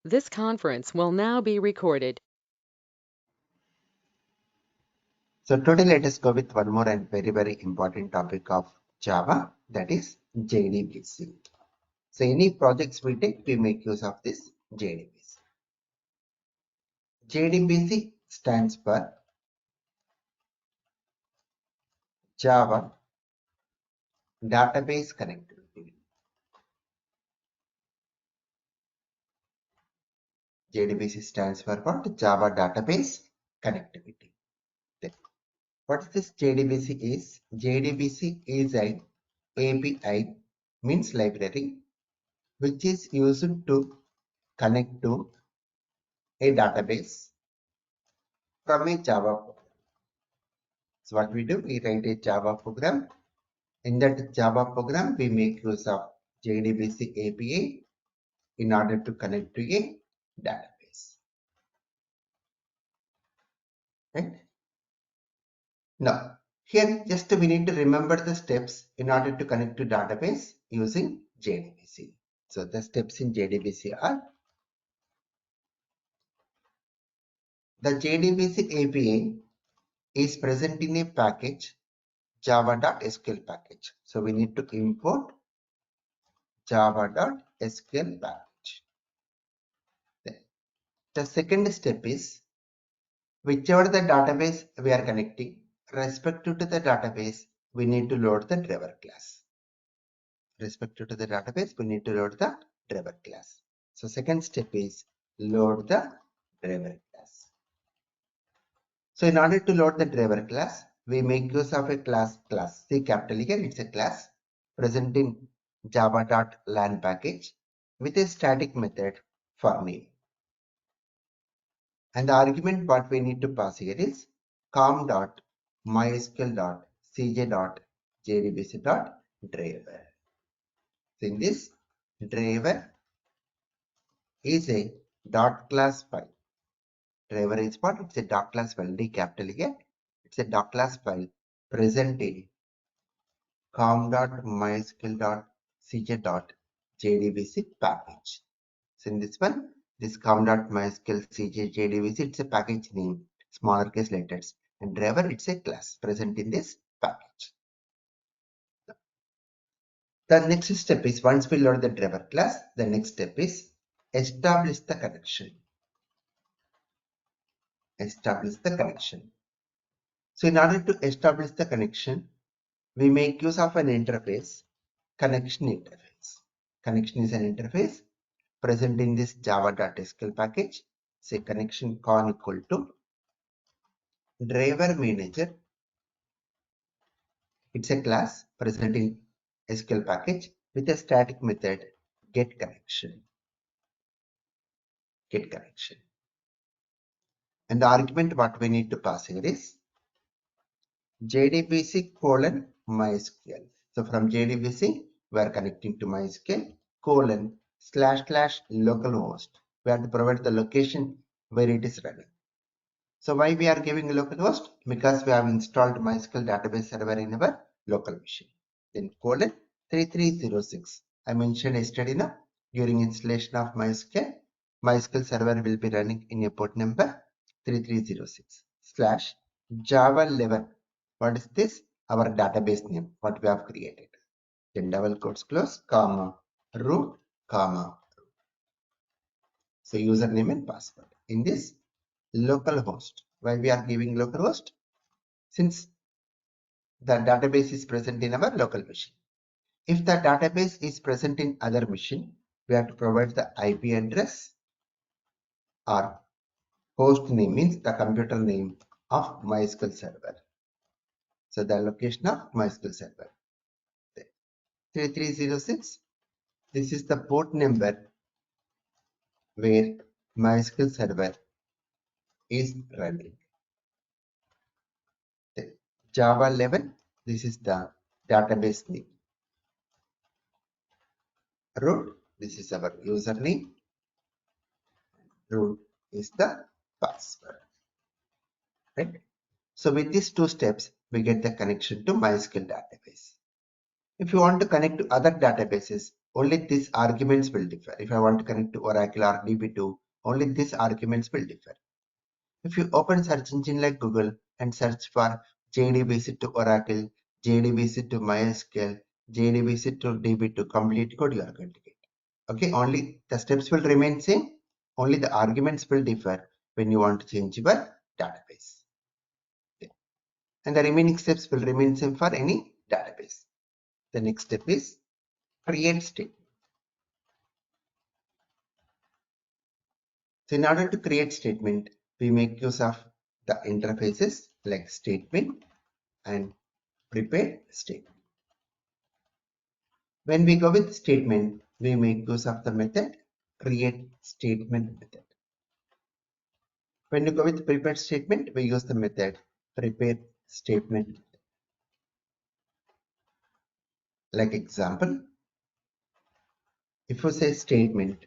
This conference will now be recorded. So today let us go with one more and very important topic of Java, that is JDBC. So any projects we take, we make use of this JDBC. JDBC stands for Java Database Connectivity. JDBC stands for what? Java Database Connectivity. Then, what this JDBC is? JDBC is an API, means library, which is used to connect to a database from a Java program. So what we do, we write a Java program. In that Java program, we make use of JDBC API in order to connect to a database. Right? Now, here just we need to remember the steps in order to connect to database using JDBC. So the steps in JDBC are: the JDBC API is present in a package java.sql package. So we need to import java.sql package. Then the second step is, whichever the database we are connecting, respective to the database, we need to load the driver class. Respective to the database, we need to load the driver class. So second step is load the driver class. So in order to load the driver class, we make use of a class C capital here. It's a class present in java.lan package with a static method for name. And the argument what we need to pass here is com.mysql.cj.jdbc.driver. So in this, driver is a dot class file. Driver is what? It's a dot class file. D capital here. It's a dot class file present in com.mysql.cj.jdbc package. So in this one, this com.mysql cj.jdbc, it's a package name, smaller case letters, and driver, it's a class present in this package. The next step is, once we load the driver class, the next step is establish the connection. Establish the connection. So in order to establish the connection, we make use of an interface, connection interface. Connection is an interface present in this java.sql package. Say connection con equal to driver manager. It's a class present in SQL package with a static method get connection. Get connection. And the argument what we need to pass here is JDBC colon MySQL. So from JDBC, we are connecting to MySQL colon / localhost. We have to provide the location where it is running. So why we are giving localhost? Because we have installed MySQL database server in our local machine. Then colon 3306. I mentioned yesterday now, during installation of MySQL, MySQL server will be running in a port number 3306 / Java 11. What is this? Our database name, what we have created. Then double quotes close, comma, root, comma. So username and password. In this localhost, why we are giving localhost? Since the database is present in our local machine. If the database is present in other machine, we have to provide the IP address or host name, means the computer name of MySQL server. So the location of MySQL server. 3306. This is the port number where MySQL server is running. Java 11. This is the database name. Root. This is our username. Root is the password. Right? So with these two steps, we get the connection to MySQL database. If you want to connect to other databases, only these arguments will differ. If I want to connect to Oracle or DB2, only these arguments will differ. If you open search engine like Google and search for JDBC to Oracle, JDBC to MySQL, JDBC to DB2, complete code you are going to get. Okay, only the steps will remain same, only the arguments will differ when you want to change your database. Okay. And the remaining steps will remain same for any database. The next step is create statement. So in order to create statement, we make use of the interfaces like statement and prepared statement. When we go with statement, we make use of the method create statement method. When you go with prepared statement, we use the method prepare statement method. Like example, if you say statement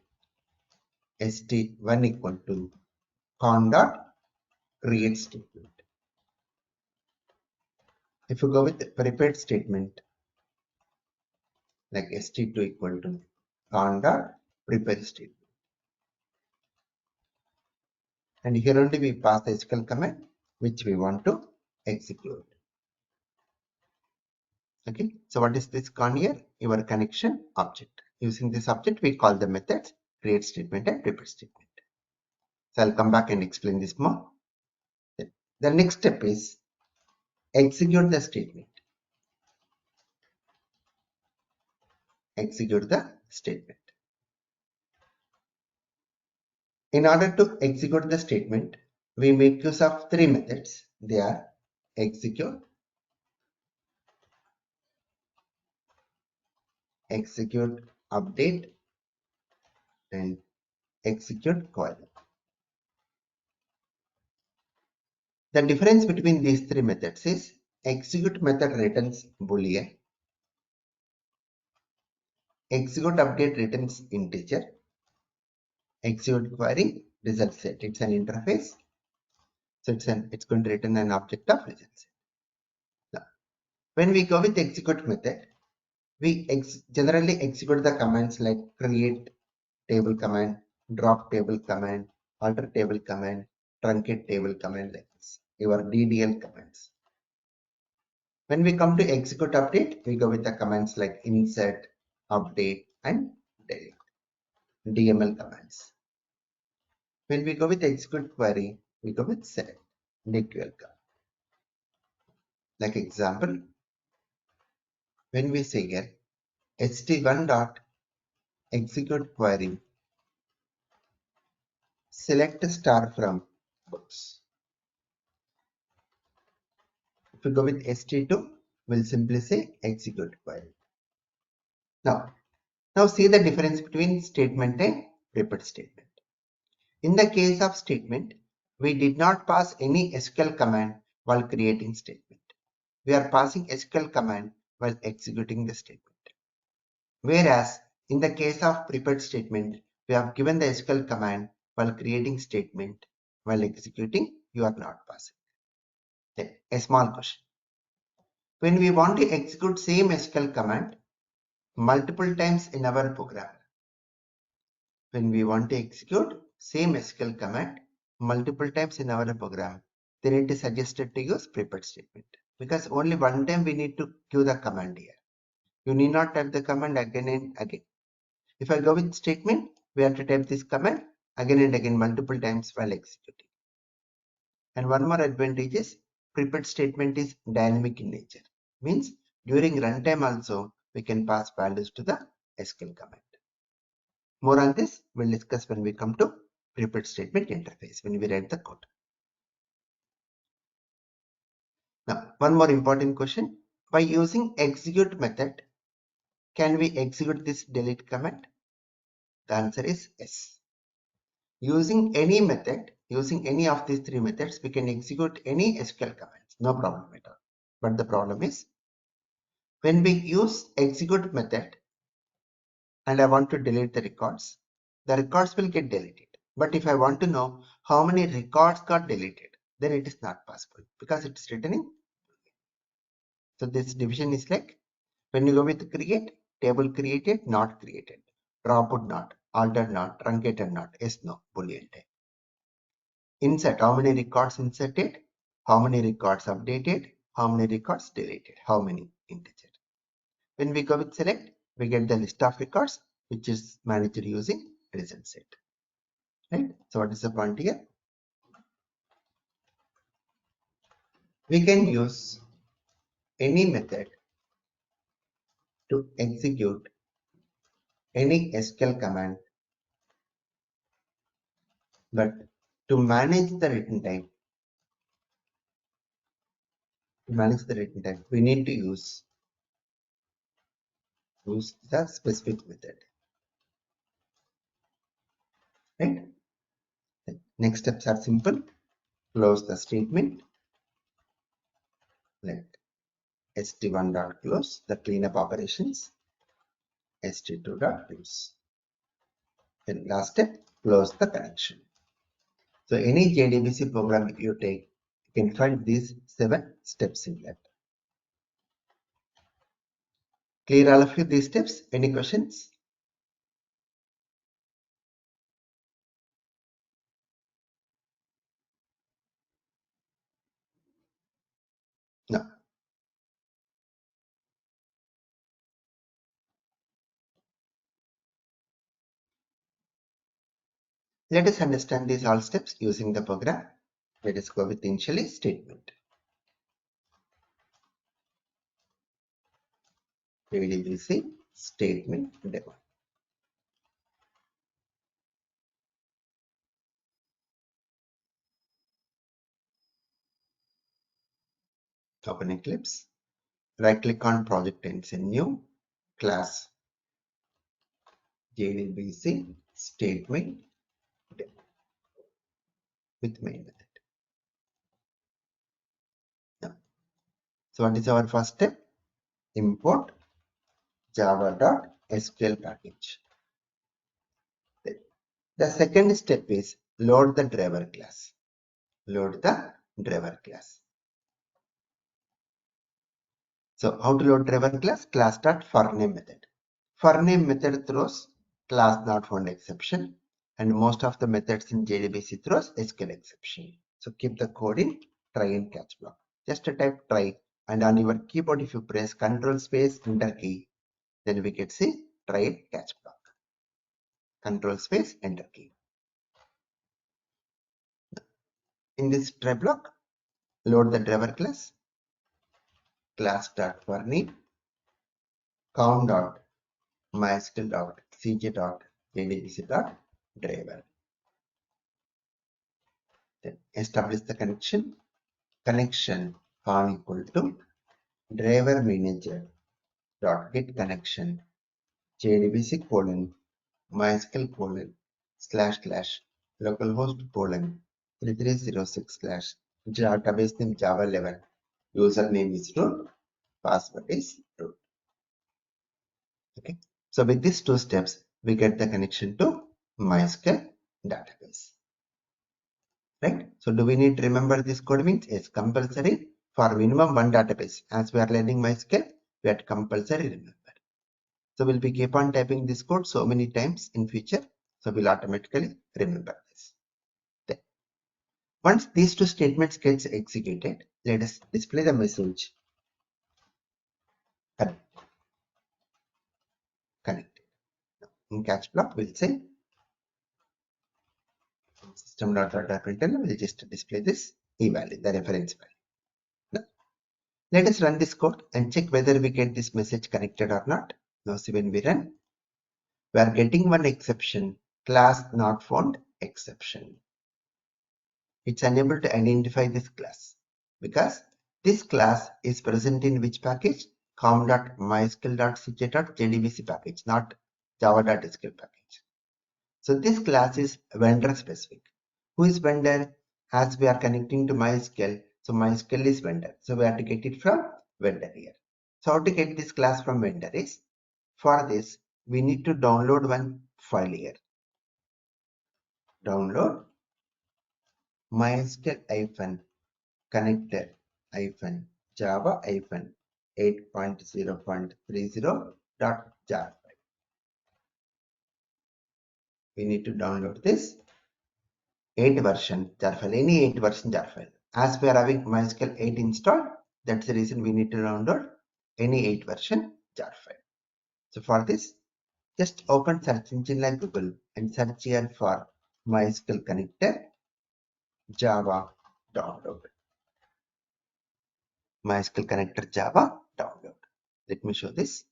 st1 equal to con dot create statement. If you go with the prepared statement like st2 equal to con dot prepare statement. And here only we pass the SQL command which we want to execute. Okay, so what is this con here? Your connection object. Using this object, we call the methods create statement and prepare statement. So I'll come back and explain this more. The next step is execute the statement. Execute the statement. In order to execute the statement, we make use of three methods. They are execute, execute update, and execute query. The difference between these three methods is execute method returns boolean, execute update returns integer, execute query result set. It's an interface, so it's going to return an object of result set. Now, when we go with execute method, we generally execute the commands like create table command, drop table command, alter table command, truncate table command, like this, your DDL commands. When we come to execute update, we go with the commands like insert, update, and delete, DML commands. When we go with execute query, we go with select, DQL command. Like example, when we say here st1 dot execute query, select star from books. If we go with st2, we'll simply say execute query. Now see the difference between statement and prepared statement. In the case of statement, we did not pass any SQL command while creating statement. We are passing SQL command while executing the statement. Whereas in the case of prepared statement, we have given the SQL command while creating statement. While executing, you are not passing. Then a small question. When we want to execute same SQL command multiple times in our program, when we want to execute same SQL command multiple times in our program, then it is suggested to use prepared statement, because only one time we need to give the command here. You need not type the command again and again. If I go with statement, we have to type this command again and again multiple times while executing. And one more advantage is prepared statement is dynamic in nature. Means during runtime also we can pass values to the SQL command. More on this we'll discuss when we come to prepared statement interface, when we write the code. Now, one more important question. By using execute method, can we execute this delete command? The answer is yes. Using any method, using any of these three methods, we can execute any SQL commands, no problem at all. But the problem is, when we use execute method and I want to delete the records will get deleted. But if I want to know how many records got deleted, then it is not possible because it is returning. So this division is like, when you go with create, table created, not created, dropped not, altered not, truncated not, yes, no, boolean type. Insert, how many records inserted, how many records updated, how many records deleted, how many integer. When we go with select, we get the list of records which is managed using result set. Right? So what is the point here? We can use any method to execute any SQL command, but to manage the written time, we need to use the specific method. Right? The next steps are simple. Close the statement. Let st1.close the cleanup operations. st2.close. Then last step, close the connection. So any JDBC program if you take, you can find these 7 steps in that. Clear all of you these steps? Any questions? No. Let us understand these all steps using the program. Let us go with initially statement. JDBC statement demo. Open Eclipse. Right click on project and say new class JDBC statement demo with main method. Now, so what is our first step? Import java.sql package. The second step is load the driver class. Load the driver class. So how to load driver class? Class.forName method. ForName method throws class not found exception, and most of the methods in JDBC throws SQL exception. So keep the code in try and catch block. Just type try, and on your keyboard if you press Control space enter key, then we can see try and catch block. Control space enter key. In this try block, load the driver class. Class.forName count.mysql.cj.jdbc.driver. Then establish the connection. Connection form equal to driver manager dot get connection JDBC colon MySQL colon / localhost colon 3306 / database name Java 11. Username is root. Password is root. Okay. So with these 2 steps, we get the connection to MySQL database. Right? So do we need to remember this code means? Yes, compulsory for minimum 1 database. As we are learning MySQL, we have to compulsory remember. So we'll be keep on typing this code so many times in future. So we'll automatically remember this. Then, once these 2 statements gets executed, let us display the message connected. In catch block, we'll say system.out.println will just display this e-value, the reference value. Now, let us run this code and check whether we get this message connected or not. Now see when we run, we are getting one exception, class not found exception. It's unable to identify this class because this class is present in which package? com.mysql.cj.jdbc package, not java.sql package. So this class is vendor specific. Who is vendor? As we are connecting to MySQL, so MySQL is vendor. So we have to get it from vendor here. So how to get this class from vendor is, for this, we need to download one file here. Download MySQL-connector-java-8.0.30.java jar file. We need to download this 8 version jar file, any 8 version jar file. As we are having MySQL 8 installed, that's the reason we need to download any 8 version jar file. So for this, just open search engine like Google and search here for MySQL connector Java download. MySQL connector Java download. Let me show this.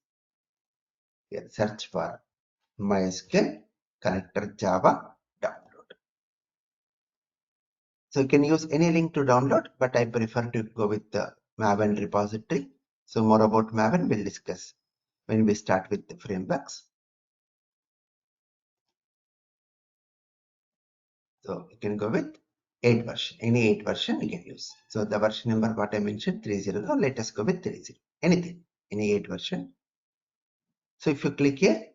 Here, search for MySQL connector Java download. So you can use any link to download, but I prefer to go with the Maven repository. So more about Maven we'll discuss when we start with the frameworks. So you can go with 8 version, any 8 version you can use. So the version number what I mentioned 30. Now let us go with 30. Anything, any 8 version. So if you click here,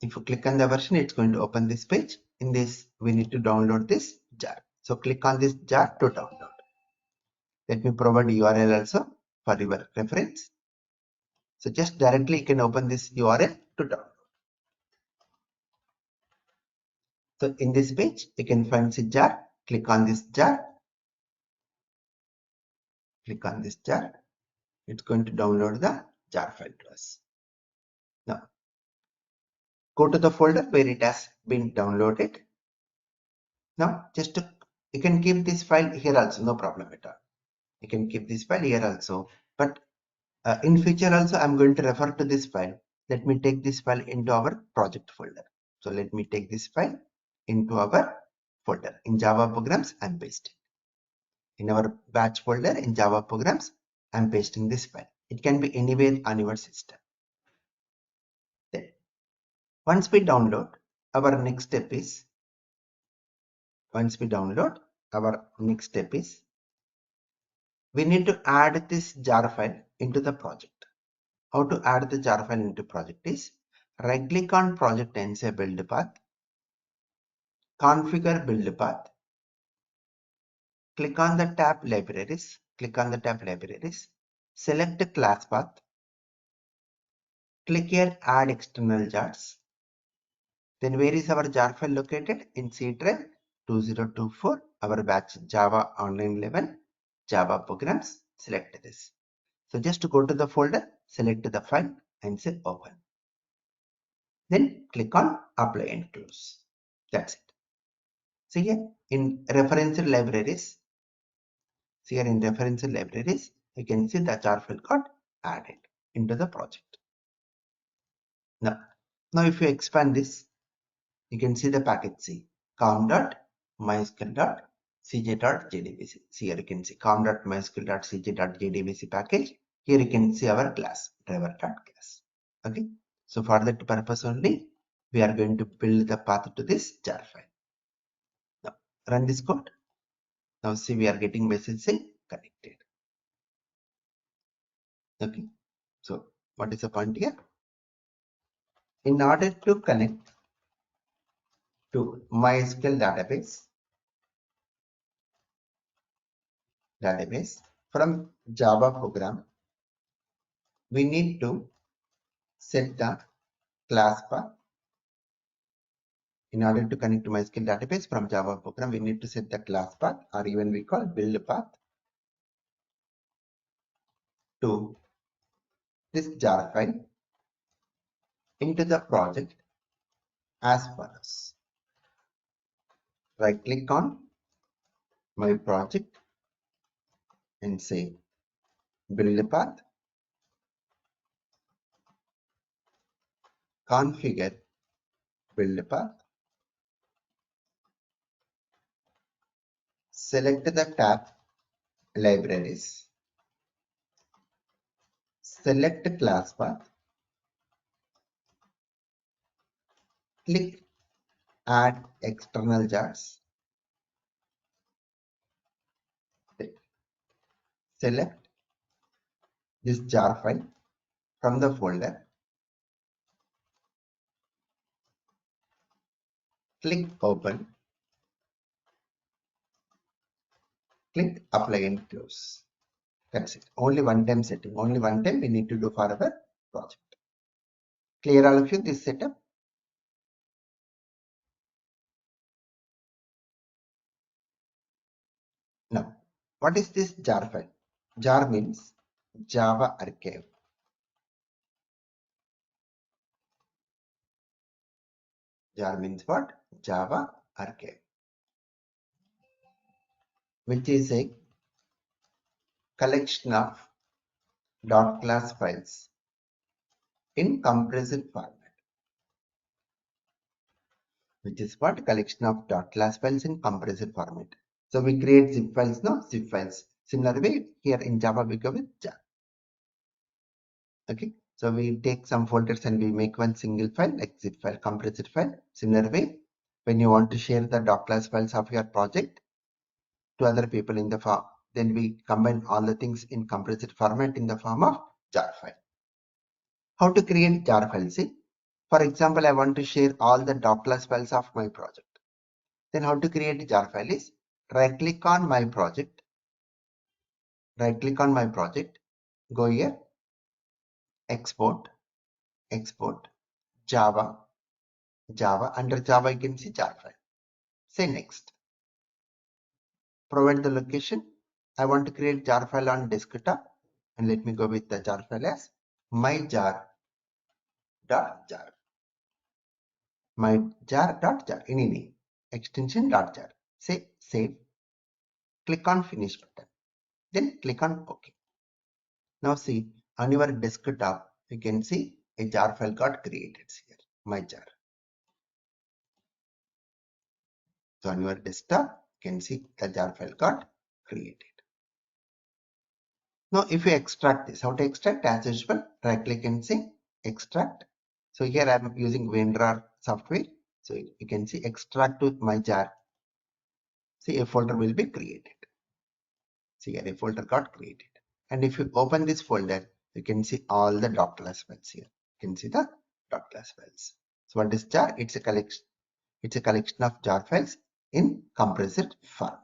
if you click on the version, it's going to open this page. In this, we need to download this jar. So click on this jar to download. Let me provide URL also for your reference. So just directly you can open this URL to download. So in this page, you can find the jar. Click on this jar. Click on this jar. It's going to download the jar file to us. Now, go to the folder where it has been downloaded. Now, you can keep this file here also, no problem at all. You can keep this file here also, but in future also I'm going to refer to this file. Let me take this file into our project folder. So let me take this file into our folder. In Java programs, I'm pasting. In our batch folder in Java programs, I'm pasting this file. It can be anywhere on your system. Then once we download, our next step is we need to add this jar file into the project. How to add the jar file into project is right click on project and say build path, configure build path, click on the tab libraries, select class path, click here add external jars. Then where is our jar file located? In C drive 2024, our batch Java online level, Java programs, select this. So just to go to the folder, select the file and say open. Then click on apply and close. That's it. See here in reference libraries, you can see the jar file got added into the project. Now if you expand this, you can see the package C, com.mysql.cj.jdbc. See here you can see com.mysql.cj.jdbc package. Here you can see our class, driver.class. Okay. So for that purpose only, we are going to build the path to this jar file. Now run this code. Now see we are getting message saying connected. Okay. So what is the point here? In order to connect to MySQL database from Java program, we need to set the class path. In order to connect to MySQL database from Java program, we need to set the class path, or even we call build path, to this jar file into the project as follows. Right click on my project and say build path, configure build path, select the tab libraries, select class path, click add external jars, select this jar file from the folder, click open, click apply and close. That's it. Only one time setting, only one time we need to do for our project. Clear all of you this setup? Now, what is this jar file? Jar means Java archive. Jar means what? Java archive, which is a collection of dot class files in compressed format. Which is what? Collection of dot class files in compressed format. So we create zip files now, zip files. Similar way, here in Java we go with jar. Okay, so we take some folders and we make one single file like zip file, compressed file. Similar way, when you want to share the dot class files of your project to other people in the form, then we combine all the things in compressed format in the form of jar file. How to create jar file? See, for example, I want to share all the dot class files of my project. Then how to create a jar file is right click on my project, go here, export, Java, under Java you can see jar file. Say next. Provide the location. I want to create jar file on desktop, and let me go with the jar file as myjar.jar. Myjar.jar, any name, extension .jar. Say save. Click on finish button. Then click on OK. Now see, on your desktop, you can see a jar file got created here, myjar. So on your desktop, you can see the jar file got created. Now if you extract this, how to extract? As usual, right click and say extract. So here I am using WinRAR software. So you can see extract to myjar. See, a folder will be created. See here, a folder got created. And if you open this folder, you can see all the dot class files here. You can see the dot class files. So what is jar? It's a collection. It's a collection of jar files in compressed format.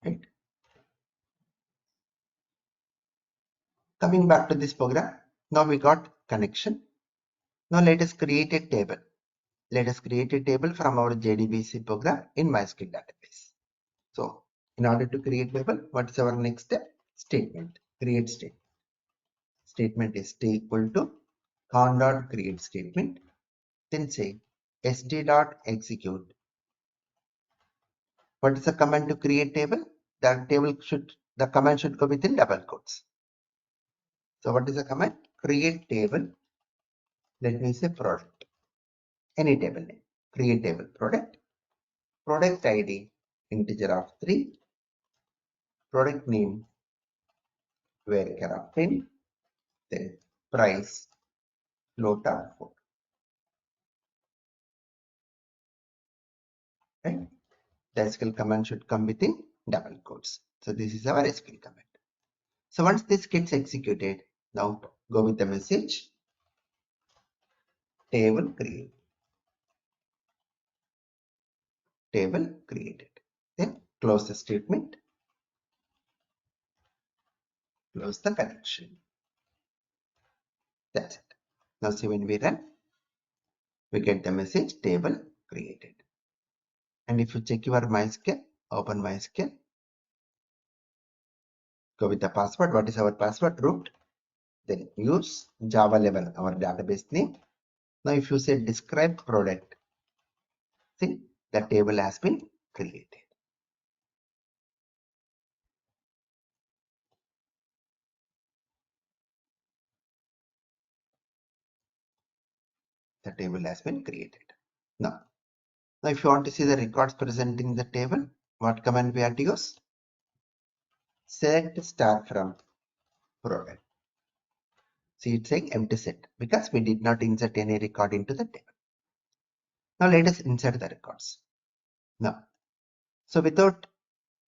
Right? Coming back to this program, now we got connection. Now let us create a table. Let us create a table from our JDBC program in MySQL database. So in order to create table, what is our next step? Statement. Create statement. Statement is t equal to con.create statement. Then say st.execute. What is the command to create table? The command should go within double quotes. So what is the command? Create table. Let me say product. Any table name. Create table product. Product ID integer of 3. Product name varchar of 10. Then price float of 4. Right? The SQL command should come within double quotes. So this is our SQL command. So once this gets executed, now go with the message table create. Table created. Then close the statement. Close the connection. That's it. Now see, when we run, we get the message table created. And if you check your MySQL, open MySQL, go with the password. What is our password? Root. Then use Java 11, our database name. Now if you say describe product, see, the table has been created. The table has been created. Now if you want to see the records present in the table, what command we have to use? Select star from product. See, it's saying empty set because we did not insert any record into the table. Now let us insert the records. Now, so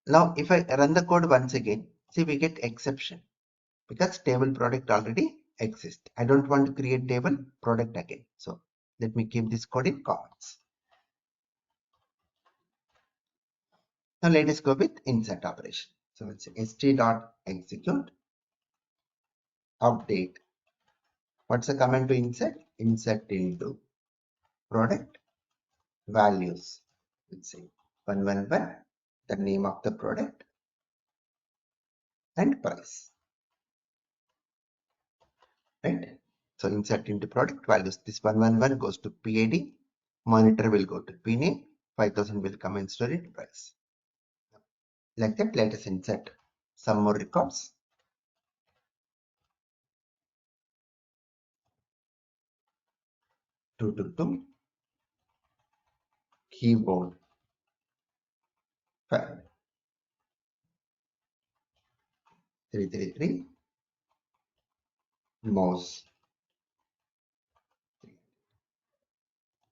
now if I run the code once again, see, we get exception because table product already exists. I don't want to create table product again. So let me keep this code in comments. Now let us go with insert operation. So it's st.execute update What's the command to insert? Insert into product values. Let's say 111, the name of the product and price. Right? So insert into product values. This 111 goes to PID, monitor will go to PName, 5000 will come in storage price. Like that, let us insert some more records. 222 keyboard 5 333 mouse.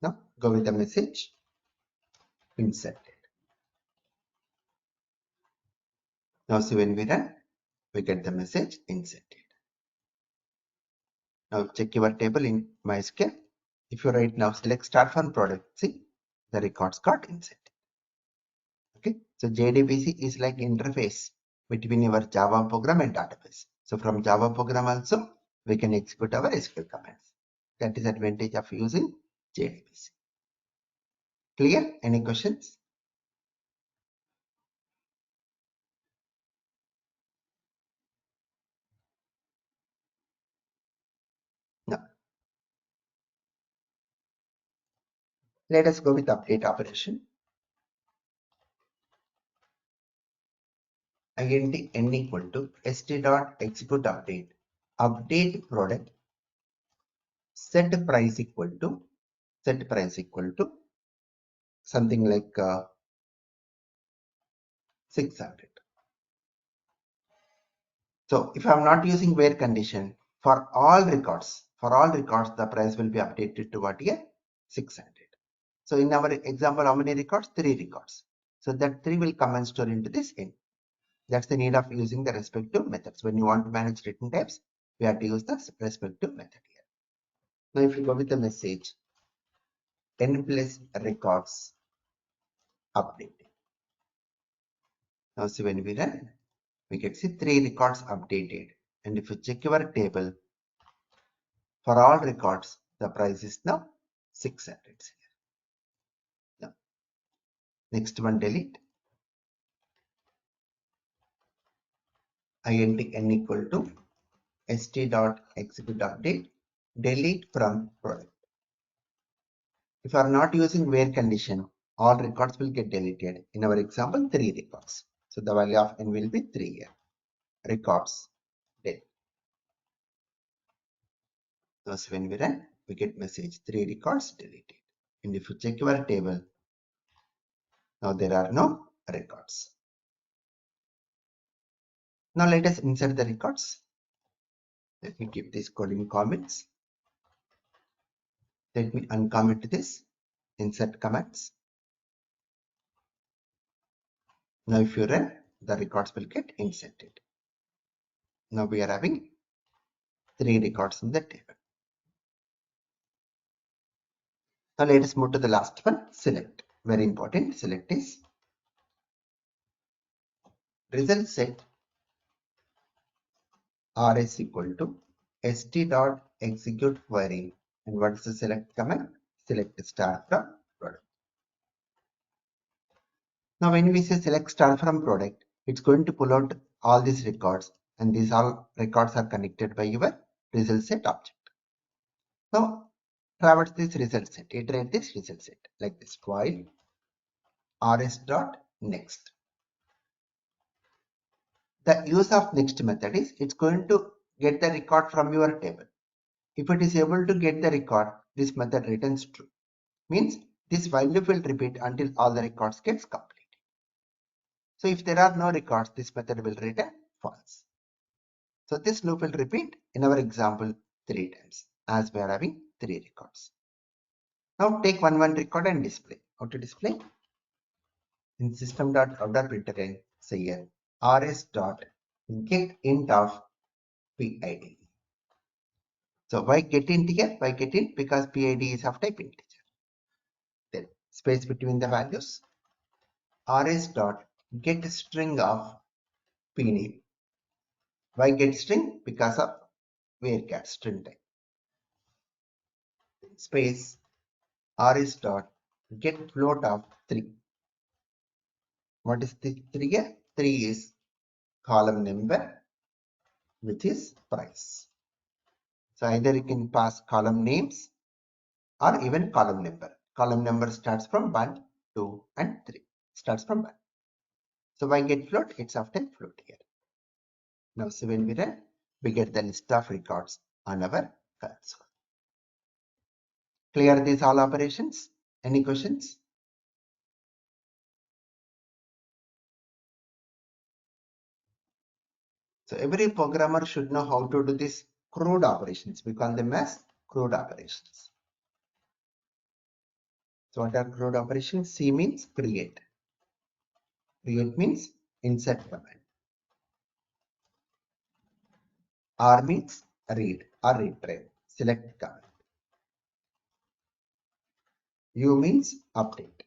Now go with the message inserted. Now see, when we run, we get the message inserted. Now check your table in MySQL. If you write now select start from product, see the records got inserted. Okay, so JDBC is like interface between your Java program and database. So from Java program also we can execute our SQL commands. That is advantage of using JDBC. Clear? Any questions? No. Let us go with update operation. Int n equal to st.execute update product set price equal to something like 600. So if I'm not using where condition, for all records the price will be updated to what here? 600. So in our example, how many records? 3 records. So that 3 will come and store into this int. That's the need of using the respective methods. When you want to manage return types, we have to use the respective method here. Now if you go with the message n plus records updated. Now see, when we run, we can see 3 records updated. And if you check your table, for all records, the price is now 600 here. Now, next one, delete. Int n equal to st.execute update, delete from product. If you are not using where condition, all records will get deleted. In our example, 3 records. So the value of n will be 3 here. Records delete. Now when we run, we get message 3 records deleted. And if you check your table, now there are no records. Now let us insert the records. Let me keep this code in comments. Let me uncomment this. Insert comments. Now if you run, the records will get inserted. Now we are having 3 records in the table. Now let us move to the last one, select. Very important. Select is result set rs equal to st.execute query. And what is the select command? Select star from product. Now when we say select star from product, it's going to pull out all these records, and these all records are connected by your result set object. Now traverse this result set, iterate this result set like this, while rs.next. The use of next method is it's going to get the record from your table. If it is able to get the record, this method returns true. Means this value will repeat until all the records gets complete. So if there are no records, this method will return false. So this loop will repeat in our example 3 times, as we are having 3 records. Now take one record and display. How to display? In system.out.println, say here rs.get int of PID. So why get int here? Why get int? Because PID is of type integer. Then space between the values, rs.get string of pname. Why get string? Because of varchar string type. space rs dot get float of 3. What is the 3 here? 3 is column number, which is price. So either you can pass column names or even column number. Column number starts from 1, 2 and 3. Starts from 1. So by get float, it's often float here. Now so when we run, we get the list of records on our console. Clear these all operations? Any questions? So every programmer should know how to do these CRUD operations. We call them as CRUD operations. So what are CRUD operations? C means create. Create means insert command. R means read or retrieve. Select command. U means update.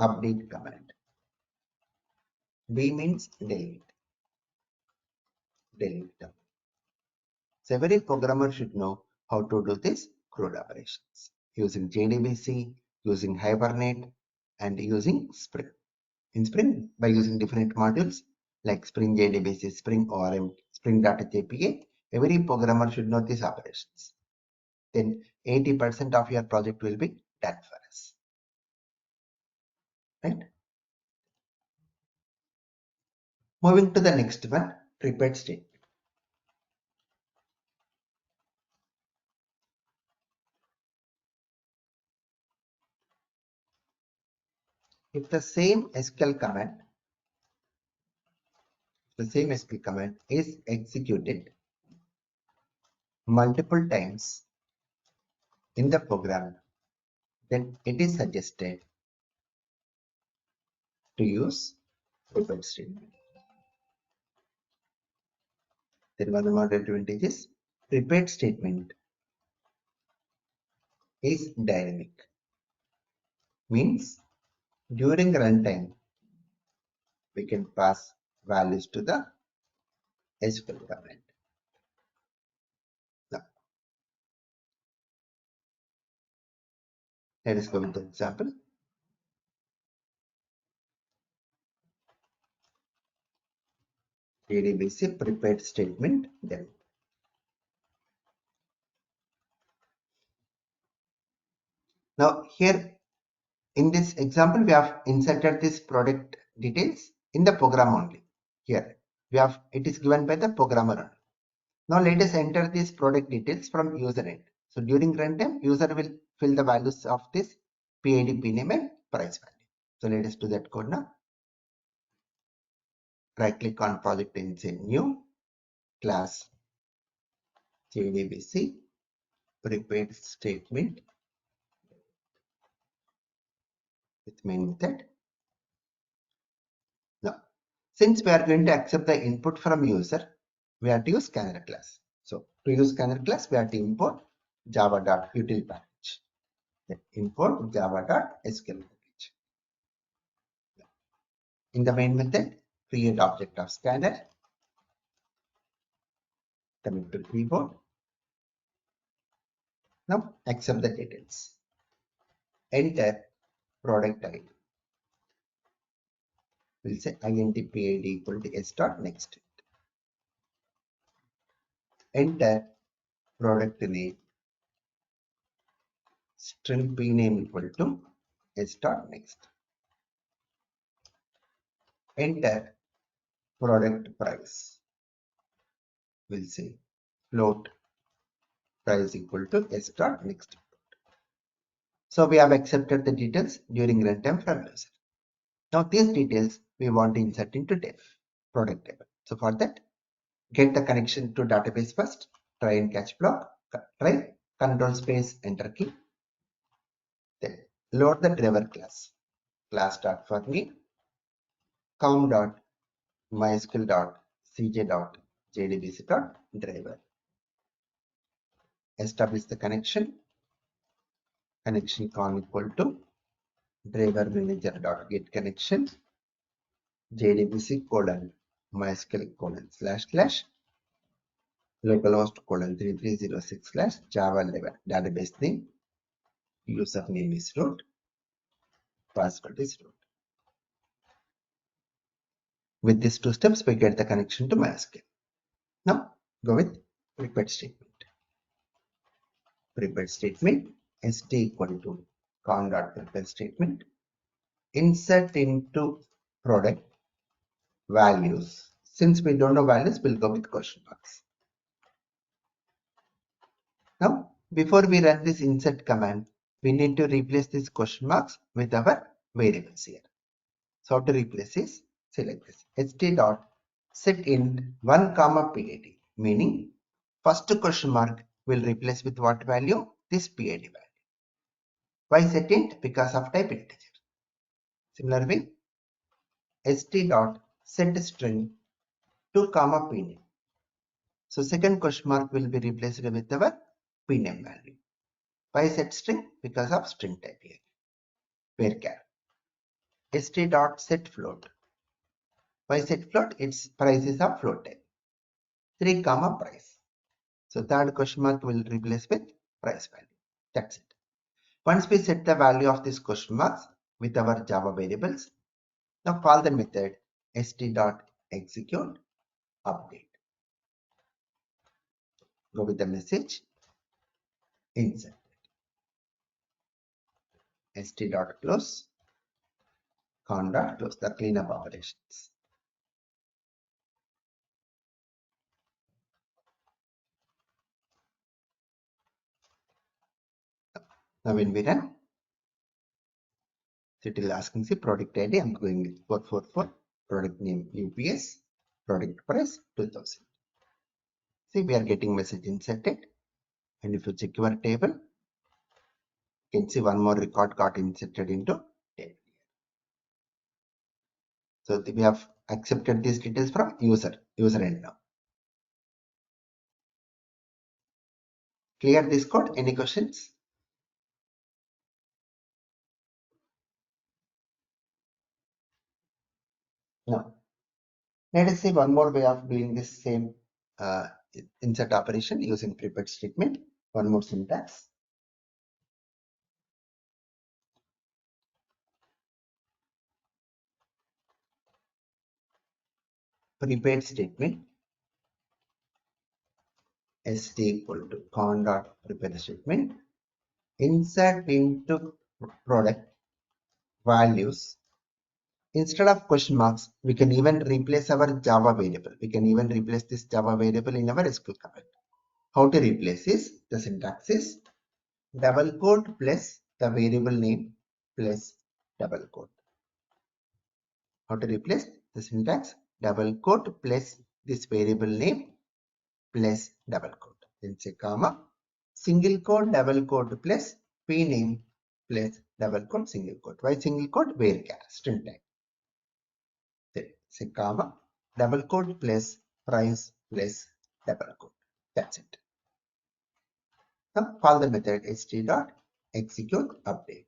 Update command. D means delete. Delete command. So every programmer should know how to do this CRUD operations using JDBC, using Hibernate, and using Spring. In Spring, by using different modules like Spring JDBC, Spring ORM, Spring.jpa, every programmer should know these operations. Then 80% of your project will be done for us. Right? Moving to the next one, prepared statement. If the same SQL command is executed multiple times in the program, then it is suggested to use prepared statement. Then one more advantage is prepared statement is dynamic. Means during runtime we can pass values to the SQL command. Now, let us go with the example. JDBC prepared statement then. Now here in this example we have inserted this product details in the program only. Here we have it is given by the programmer only. Now let us enter these product details from user end. So during runtime user will fill the values of this PID, PNAME and price value. So let us do that code now. Right click on project and say new class JDBC prepared statement with main method. Now, since we are going to accept the input from user, we have to use scanner class. So to use scanner class, we have to import java.util package. Then import java.sql package. In the main method, create object of scanner. Coming to keyboard. Now accept the details. Enter product ID. We'll say intpid equal to s dot next. Enter product name. String p name equal to s dot next. Enter product price. We'll say float price equal to s dot next. So we have accepted the details during runtime from user. Now these details we want to insert into def product table. So for that, get the connection to database first. Try and catch block. Try control space enter key. Then load the driver class. Class dot for me. Com dot MySQL dot CJ dot JDBC dot driver. Establish the connection. Connection con equal to driver manager dot get connection JDBC colon MySQL colon // localhost colon 3306 / Java 11. Database name, username is root, password is root. With these two steps, we get the connection to MySQL. Now, go with prepared statement. Prepared statement, st equal to con.prepare statement. Insert into product values. Since we don't know values, we'll go with question marks. Now, before we run this insert command, we need to replace these question marks with our variables here. So how to replace is, select this st dot set int 1 comma pid, meaning first question mark will replace with what value? This pid value. Why set int? Because of type integer. Similarly, st dot set string 2 comma pname. So second question mark will be replaced with our pname value. Why set string? Because of string type here. Varchar. st dot set float. Why set float? Its price is of float type. 3 comma price. So third question mark will replace with price value. That's it. Once we set the value of these question marks with our Java variables, now call the method st.execute update. Go with the message insert st.close con.close, the cleanup operations. Now when we run, it will asking the product ID. I'm going with 444, product name UPS, product price 2000. See, we are getting message inserted, and if you check your table, you can see one more record got inserted into table. So we have accepted these details from user end now. Clear this code? Any questions? No. Let us see one more way of doing this same insert operation using prepared statement. One more syntax. Prepared statement st equal to con.prepare statement. Insert into product values. Instead of question marks, we can even replace our Java variable. We can even replace this Java variable in our SQL command. How to replace is, the syntax is double quote plus the variable name plus double quote. How to replace? The syntax double quote plus this variable name plus double quote. Then say comma, single quote double quote plus p name plus double quote single quote. Why single quote? Varchar, string type. Then say comma, double quote plus price plus double quote. That's it. Now call the method st.execute update.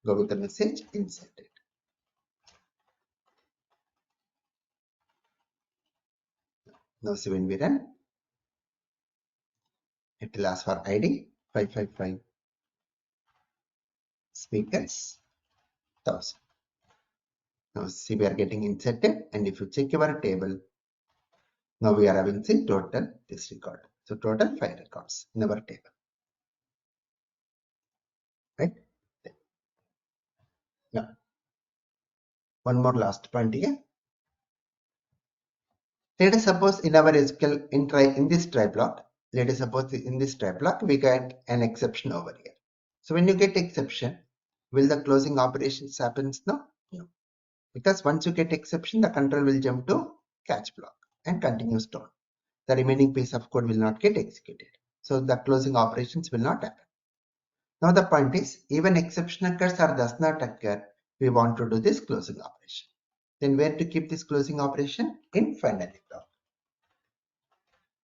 Go with the message inserted. Now see, when we run, it will ask for ID 555, speakers 1000. Now see, we are getting inserted, and if you check your table, now we are having the total this record. So total 5 records in our table. Right? Now one more last point here. Let us suppose in our SQL in this try block, let us suppose in this try block we get an exception over here. So when you get exception, will the closing operations happens now? No. Because once you get exception, the control will jump to catch block and continues on. The remaining piece of code will not get executed. So the closing operations will not happen. Now the point is, even exception occurs or does not occur, we want to do this closing operation. Then where to keep this closing operation? In finally block.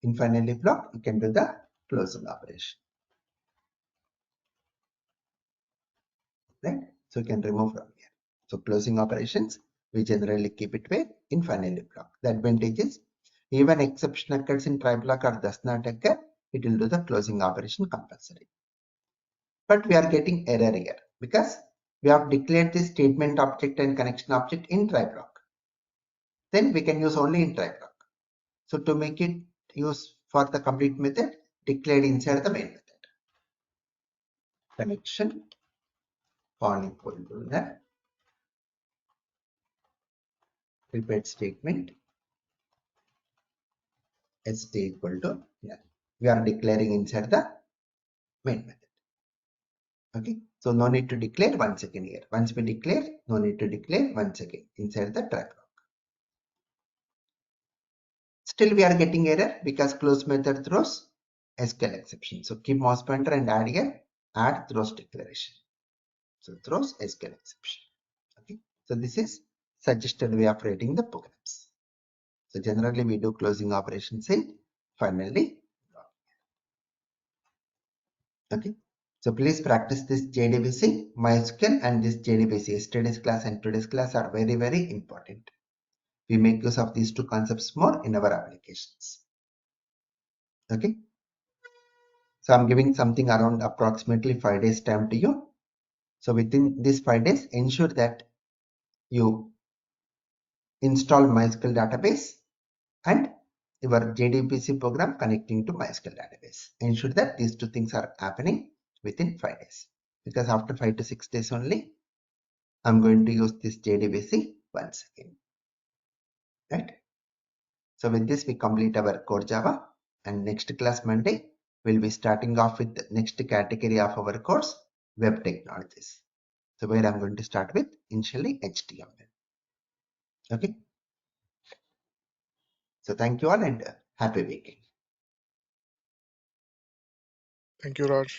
In finally block, you can do the closing operation. Right? So you can remove from here. So closing operations, we generally keep it where? In finally block. The advantage is Even exception occurs in try block or does not occur, it will do the closing operation compulsory. But we are getting error here because we have declared this statement object and connection object in try block. Then we can use only in try block. So to make it use for the complete method, declared inside the main method. Connection on equal to the repeat statement st equal to yeah. We are declaring inside the main method. Okay, so no need to declare once again here. Once we declare, no need to declare once again inside the try block. Still we are getting error because close method throws SQL exception. So keep mouse pointer and add here, add throws declaration. So throws SQL exception. Okay, so this is suggested way of writing the programs. So generally we do closing operations in finally. Okay, so please practice this JDBC, MySQL and this JDBC. Yesterday's class and today's class are very, very important. We make use of these two concepts more in our applications. Okay, so I'm giving something around approximately 5 days time to you. So within these 5 days, ensure that you install MySQL database and your JDBC program connecting to MySQL database. Ensure that these two things are happening within 5 days, because after 5 to 6 days only I'm going to use this JDBC once again, right? So with this we complete our core Java, and next class Monday we'll be starting off with the next category of our course, web technologies. So where I'm going to start with initially HTML. Okay, so thank you all and happy weekend. Thank you, Raj.